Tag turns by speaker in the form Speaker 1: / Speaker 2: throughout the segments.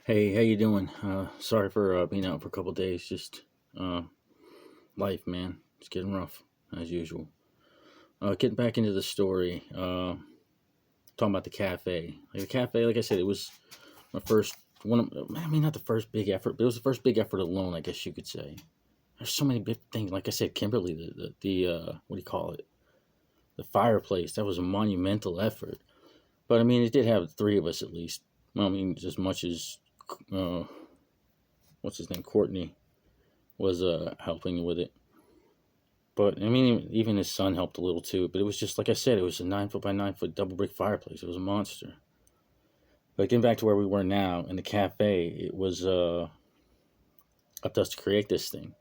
Speaker 1: Hey, how you doing? Sorry for being out for a couple days. Just uh, life, man. It's getting rough as usual. Getting back into the story. Talking about the cafe. Like the cafe, like I said, it was my first one. I mean, not the first big effort, but it was the first big effort alone. I guess you could say. There's so many big things. Like I said, Kimberly, the what do you call it? The fireplace. That was a monumental effort. But I mean, it did have three of us at least. Well, I mean, as much as uh, what's his name, Courtney was helping with it. But I mean, even his son helped a little too. But it was just like I said, it was a 9 foot by 9 foot double brick fireplace. It was a monster. But getting back to where we were now in the cafe, it was up to us to create this thing.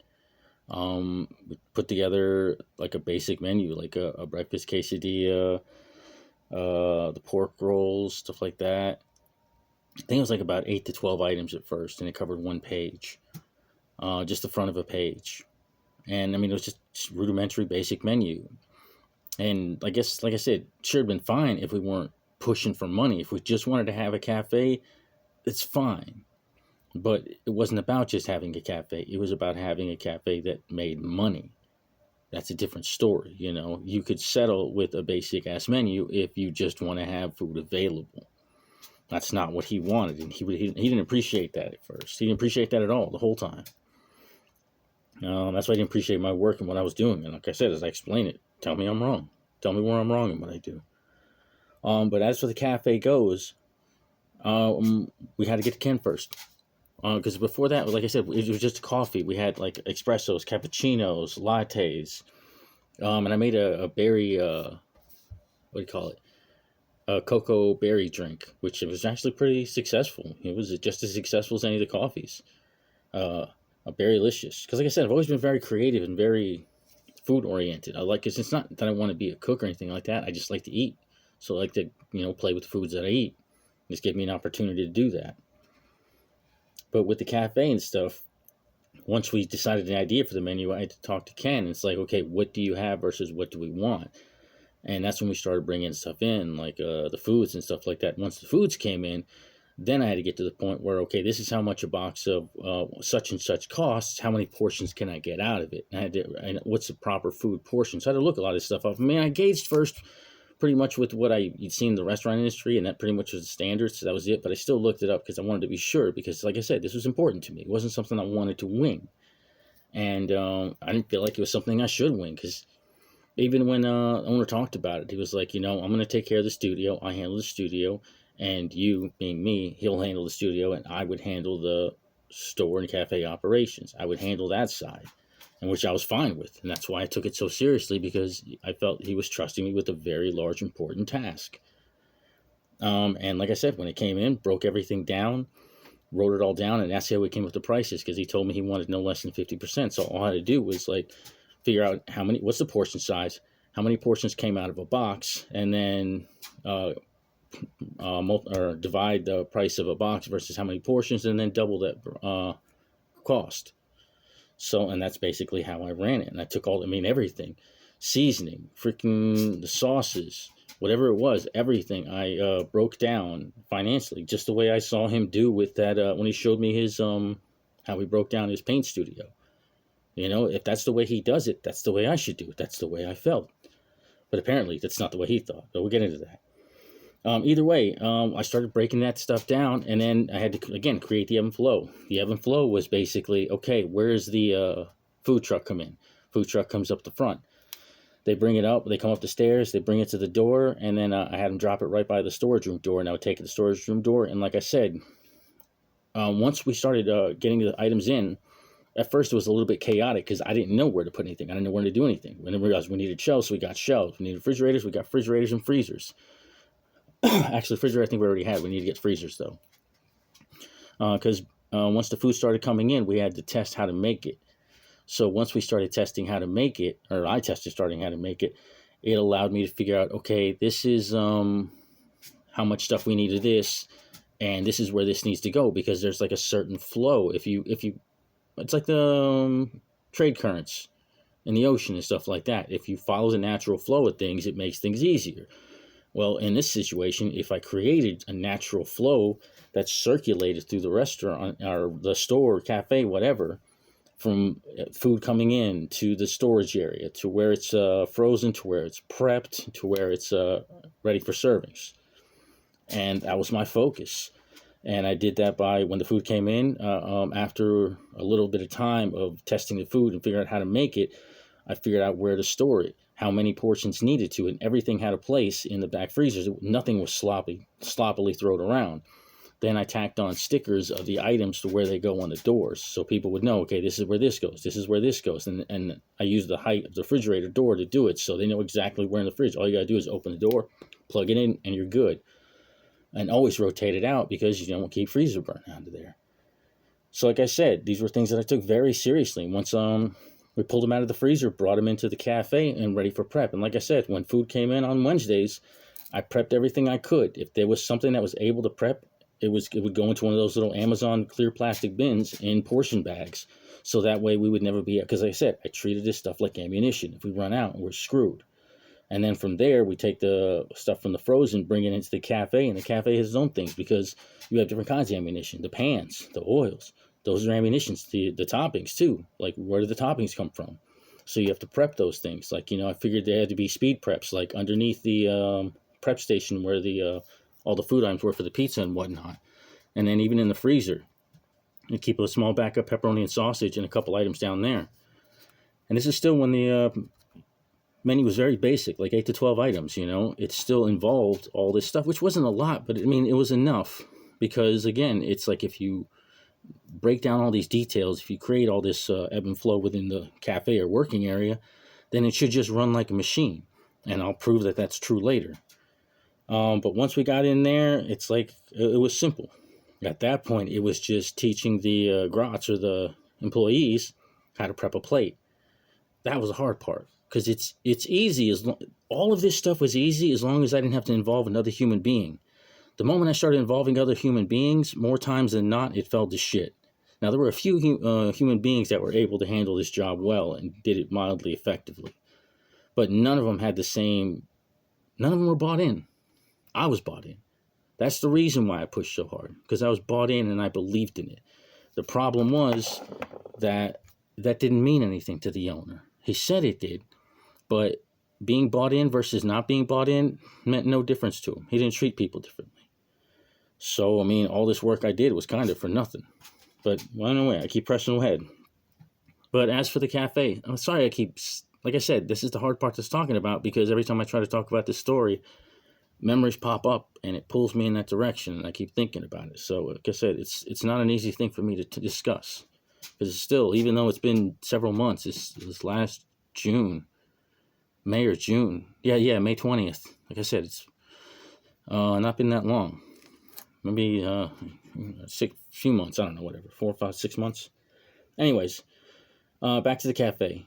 Speaker 1: We put together like a basic menu, like a breakfast quesadilla, the pork rolls, stuff like that. I think it was like about 8 to 12 items at first, and it covered one page, just the front of a page. And I mean, it was just rudimentary, basic menu. And I guess, like I said, sure have been fine if we weren't pushing for money. If we just wanted to have a cafe, it's fine. But it wasn't about just having a cafe. It was about having a cafe that made money. That's a different story, you know. You could settle with a basic ass menu if you just want to have food available. That's not what he wanted, and he didn't appreciate that at first. He didn't appreciate that at all the whole time. That's why I didn't appreciate my work and what I was doing. And like I said, as I explain it, tell me I'm wrong. Tell me where I'm wrong in what I do. But as for the cafe goes, we had to get to Ken first. Because before that, like I said, it was just coffee. We had like espressos, cappuccinos, lattes. And I made a berry, what do you call it? A cocoa berry drink, which was actually pretty successful. It was just as successful as any of the coffees. Uh, Berry delicious. Because like I said, I've always been very creative and very food oriented. I like, because it's not that I want to be a cook or anything like that. I just like to eat. So I like to, play with the foods that I eat. This gave me an opportunity to do that. But with the cafe and stuff, once we decided the idea for the menu, I had to talk to Ken. It's like, okay, what do you have versus what do we want? And that's when we started bringing stuff in, like the foods and stuff like that. Once the foods came in, then I had to get to the point where, okay, this is how much a box of such and such costs. How many portions can I get out of it? And what's the proper food portion? So I had to look a lot of this stuff up. I mean, I gauged first pretty much with what you'd seen in the restaurant industry, and that pretty much was the standard. So that was it. But I still looked it up because I wanted to be sure. Because, like I said, this was important to me. It wasn't something I wanted to wing, and I didn't feel like it was something I should wing because even when owner talked about it, he was like, I'm going to take care of the studio. I handle the studio, and you, being me, he'll handle the studio, and I would handle the store and cafe operations. I would handle that side, and which I was fine with, and that's why I took it so seriously because I felt he was trusting me with a very large, important task. And like I said, when it came in, broke everything down, wrote it all down, and that's how we came with the prices because he told me he wanted no less than 50%. So all I had to do was like figure out what's the portion size, how many portions came out of a box, and then or divide the price of a box versus how many portions, and then double that cost. So, and that's basically how I ran it. And I took everything, seasoning, freaking the sauces, whatever it was, everything I broke down financially, just the way I saw him do with that when he showed me his how he broke down his paint studio. If that's the way he does it, that's the way I should do it. That's the way I felt. But apparently, that's not the way he thought. But we'll get into that. Either way, I started breaking that stuff down, and then I had to, again, create the ebb and flow. The ebb and flow was basically, okay, where's the food truck come in? Food truck comes up the front. They bring it up, they come up the stairs, they bring it to the door, and then I had them drop it right by the storage room door, and I would take it to the storage room door. And like I said, once we started getting the items in, at first it was a little bit chaotic because I didn't know where to put anything. I didn't know where to do anything. We didn't realize we needed shelves, so we got shelves. We needed refrigerators, we got refrigerators and freezers. Actually, refrigerator I think we already had. We need to get freezers though, because once the food started coming in, we had to test how to make it. So once we started testing how to make it, or I tested starting how to make it, it allowed me to figure out, okay, this is how much stuff we need of this, and this is where this needs to go because there's like a certain flow. If you, it's like the trade currents in the ocean and stuff like that. If you follow the natural flow of things, it makes things easier. Well, in this situation, if I created a natural flow that circulated through the restaurant or the store, cafe, whatever, from food coming in to the storage area to where it's frozen to where it's prepped to where it's ready for servings. And that was my focus. And I did that by when the food came in, after a little bit of time of testing the food and figuring out how to make it, I figured out where to store it, how many portions needed to, and everything had a place in the back freezers. Nothing was sloppily thrown around. Then I tacked on stickers of the items to where they go on the doors, so people would know, okay, this is where this goes, this is where this goes. And I used the height of the refrigerator door to do it, so they know exactly where in the fridge. All you got to do is open the door, plug it in, and you're good. And always rotate it out because you don't keep freezer burn under there. So like I said, these were things that I took very seriously. Once we pulled them out of the freezer, brought them into the cafe and ready for prep. And like I said, when food came in on Wednesdays, I prepped everything I could. If there was something that was able to prep, it would go into one of those little Amazon clear plastic bins in portion bags. So that way we would never be, because like I said, I treated this stuff like ammunition. If we run out, we're screwed. And then from there, we take the stuff from the frozen, bring it into the cafe, and the cafe has its own things because you have different kinds of ammunition. The pans, the oils, those are ammunitions. The toppings, too. Like, where do the toppings come from? So you have to prep those things. Like, I figured there had to be speed preps, like underneath the prep station where the all the food items were for the pizza and whatnot. And then even in the freezer, you keep a small backup pepperoni and sausage and a couple items down there. And this is still when the menu was very basic, like 8 to 12 items, It still involved all this stuff, which wasn't a lot, but it was enough. Because, again, it's like if you break down all these details, if you create all this ebb and flow within the cafe or working area, then it should just run like a machine. And I'll prove that that's true later. But once we got in there, it's like it was simple. At that point, it was just teaching the grots or the employees how to prep a plate. That was the hard part. Because it's easy, all of this stuff was easy as long as I didn't have to involve another human being. The moment I started involving other human beings, more times than not, it fell to shit. Now, there were a few human beings that were able to handle this job well and did it mildly effectively. But none of them were bought in. I was bought in. That's the reason why I pushed so hard, because I was bought in and I believed in it. The problem was that didn't mean anything to the owner. He said it did. But being bought in versus not being bought in meant no difference to him. He didn't treat people differently. So, all this work I did was kind of for nothing. But, well, anyway, I keep pressing ahead. But as for the cafe, I'm sorry like I said, this is the hard part that's talking about, because every time I try to talk about this story, memories pop up and it pulls me in that direction, and I keep thinking about it. So, like I said, it's not an easy thing for me to discuss. Because still, even though it's been several months, this last June, May or June. Yeah, May 20th. Like I said, it's not been that long. Maybe few months. I don't know, whatever. 4, 5, 6 months. Anyways, back to the cafe.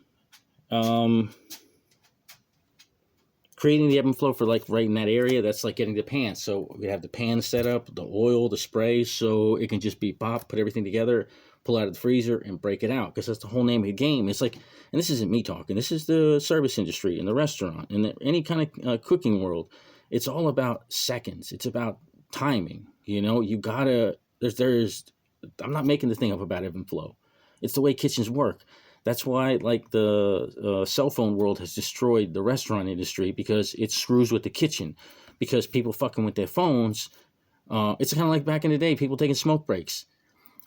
Speaker 1: Creating the ebb and flow for like right in that area, that's like getting the pans. So we have the pan set up, the oil, the spray, so it can just be pop, put everything together, pull out of the freezer and break it out, because that's the whole name of the game. It's like, and this isn't me talking, this is the service industry and the restaurant and any kind of cooking world. It's all about seconds. It's about timing. You gotta, I'm not making the thing up about ebb and flow. It's the way kitchens work. That's why, like, the cell phone world has destroyed the restaurant industry, because it screws with the kitchen. Because people fucking with their phones, it's kind of like back in the day, people taking smoke breaks,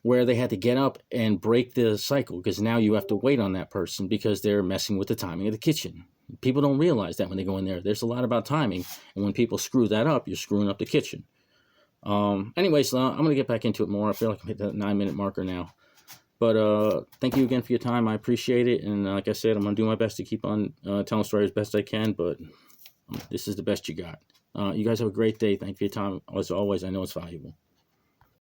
Speaker 1: where they had to get up and break the cycle, because now you have to wait on that person because they're messing with the timing of the kitchen. People don't realize that when they go in there. There's a lot about timing, and when people screw that up, you're screwing up the kitchen. Anyways, I'm going to get back into it more. I feel like I'm hitting that 9-minute marker now. But thank you again for your time. I appreciate it. And like I said, I'm going to do my best to keep on telling stories as best I can. But this is the best you got. You guys have a great day. Thank you for your time. As always, I know it's valuable.